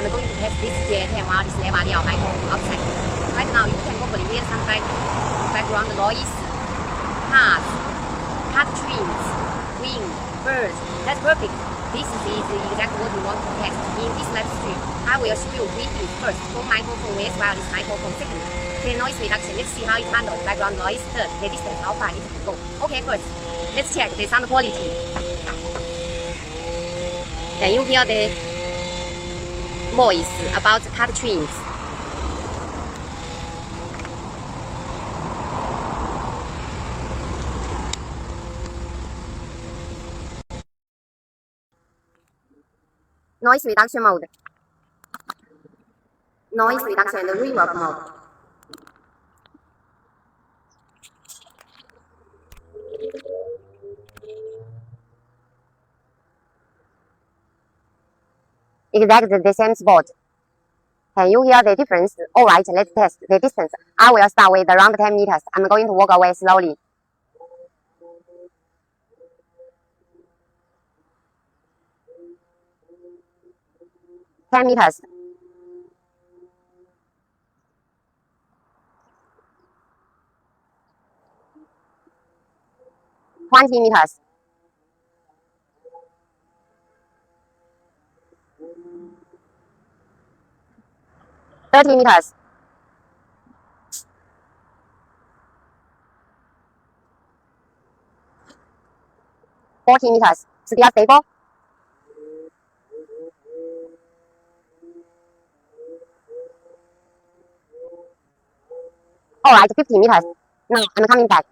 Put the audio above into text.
I'm going to test this J10 wireless lavalier microphone outside. Right now, you can hopefully hear some background noise, cars, cat trains, wind, birds. That's perfect. This is exactly what we want to test. In this live stream, I will show you three things. First, phone microphone vs wireless microphone. Second, the noise reduction. Let's see how it handles background noise. Third, the distance, how far it can go. Okay, first, let's check the sound quality. Can you hear the voice about cat trains? Noise reduction mode. Noise reduction and reverb mode. Exactly the same spot. Can you hear the difference? Alright, let's test the distance. I will start with around 10 meters. I'm going to walk away slowly. 10 meters. 20 meters. 30 meters. 40 meters. Still stable. Alright, 50 meters. Now I'm coming back.